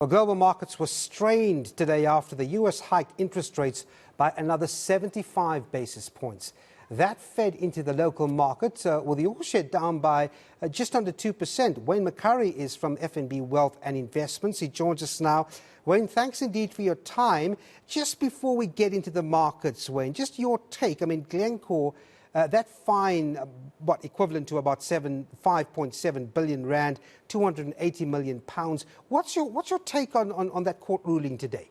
Well, global markets were strained today after the U.S. hiked interest rates by another 75 basis points. That fed into the local market, with the all-share down by just under 2%. Wayne Mccurrie is from FNB Wealth and Investments. He joins us now. Wayne, thanks indeed for your time. Just before we get into the markets, Wayne, just your take. I mean, Glencore, that fine, equivalent to about 5.7 billion rand, 280 million pounds. What's your take on that court ruling today?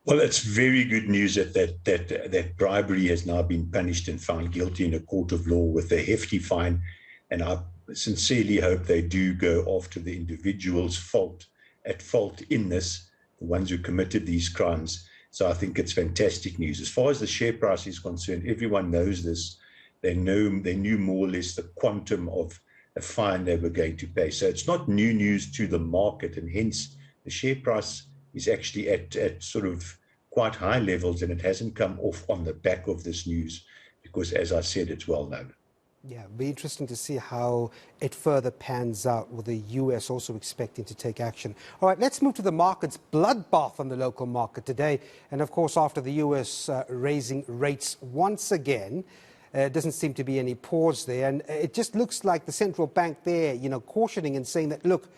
Well, it's very good news that bribery has now been punished and found guilty in a court of law with a hefty fine. And I sincerely hope they do go after the individuals at fault in this, the ones who committed these crimes. So I think it's fantastic news. As far as the share price is concerned, everyone knows this. They knew more or less the quantum of a fine they were going to pay. So it's not new news to the market, and hence the share price is actually at sort of quite high levels, and it hasn't come off on the back of this news because, as I said, it's well known. Yeah, it'll be interesting to see how it further pans out, with the US also expecting to take action. All right, let's move to the markets. Bloodbath on the local market today. And of course, after the US raising rates once again, there doesn't seem to be any pause there. And it just looks like the central bank there, cautioning and saying that, look,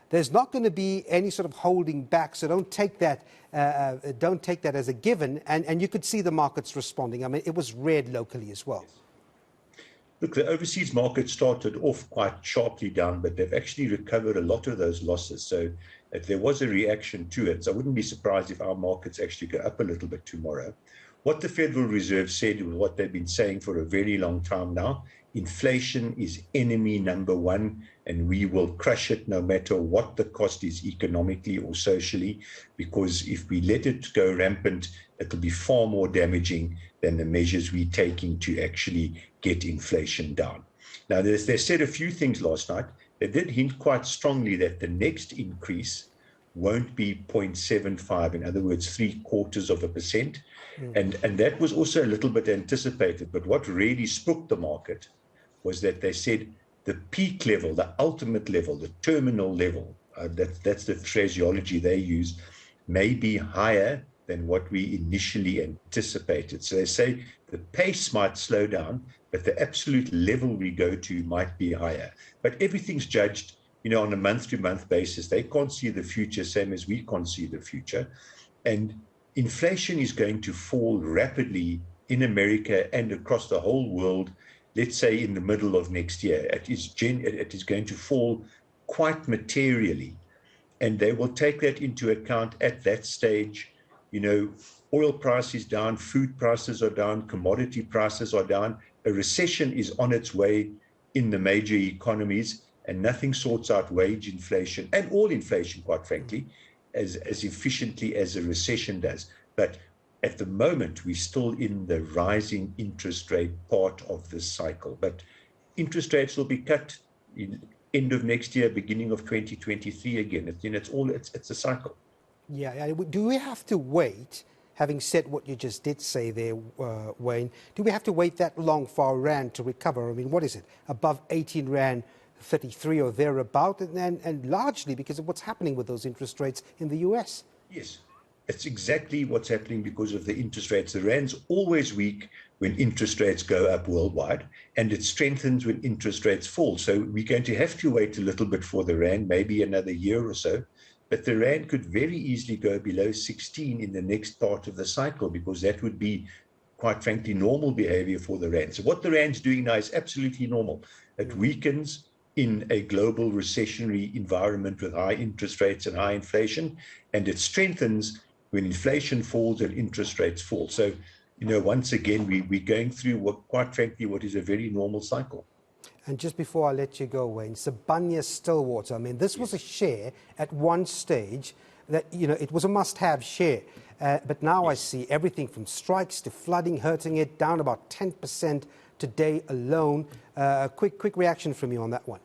there's not going to be any sort of holding back, so don't take that as a given. And you could see the markets responding. I mean, it was red locally as well. Look, the overseas market started off quite sharply down, but they've actually recovered a lot of those losses. So there was a reaction to it. So I wouldn't be surprised if our markets actually go up a little bit tomorrow. What the Federal Reserve said was what they've been saying for a very long time now. Inflation is enemy number one, and we will crush it no matter what the cost is economically or socially, because if we let it go rampant, it'll be far more damaging than the measures we're taking to actually get inflation down. Now, they said a few things last night. They did hint quite strongly that the next increase won't be 0.75, in other words, 0.75%. And that was also a little bit anticipated. But what really spooked the market was that they said the peak level, the ultimate level, the terminal level, that's the phraseology they use, may be higher than what we initially anticipated. So they say the pace might slow down, but the absolute level we go to might be higher. But everything's judged, on a month-to-month basis. They can't see the future, same as we can't see the future. And inflation is going to fall rapidly in America and across the whole world, let's say in the middle of next year. It is going to fall quite materially. And they will take that into account at that stage. Oil prices down, food prices are down, commodity prices are down. A recession is on its way in the major economies, and nothing sorts out wage inflation and all inflation, quite frankly, as efficiently as a recession does. But at the moment, we're still in the rising interest rate part of this cycle. But interest rates will be cut in end of next year, beginning of 2023 again. It's a cycle. Yeah. Do we have to wait, having said what you just did say there, Wayne, do we have to wait that long for our rand to recover? I mean, what is it? Above 18 rand 33 or thereabout, and largely because of what's happening with those interest rates in the US. Yes, it's exactly what's happening because of the interest rates. The rand's always weak when interest rates go up worldwide, and it strengthens when interest rates fall. So we're going to have to wait a little bit for the rand, maybe another year or so, but the rand could very easily go below 16 in the next part of the cycle, because that would be, quite frankly, normal behavior for the rand. So what the rand's doing now is absolutely normal. It weakens in a global recessionary environment with high interest rates and high inflation, and it strengthens when inflation falls and interest rates fall. So, once again, we're going through quite frankly, what is a very normal cycle. And just before I let you go, Wayne, Sibanye-Stillwater, I mean, this was a share at one stage that, it was a must-have share. But now I see everything from strikes to flooding hurting it, down about 10% today alone. Quick reaction from you on that one.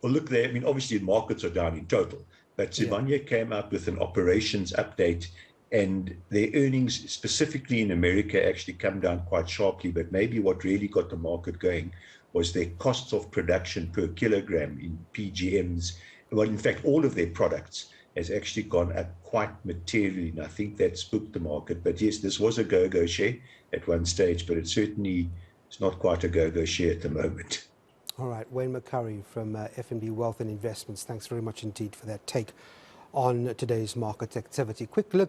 Well, look there. I mean, obviously, markets are down in total, but Sibanye came out with an operations update, and their earnings, specifically in America, actually come down quite sharply. But maybe what really got the market going was their costs of production per kilogram in PGMs. Well, in fact, all of their products has actually gone up quite materially, and I think that spooked the market. But yes, this was a go-go share at one stage, but it certainly is not quite a go-go share at the moment. All right, Wayne Mccurrie from FNB Wealth and Investments. Thanks very much indeed for that take on today's market activity. Quick look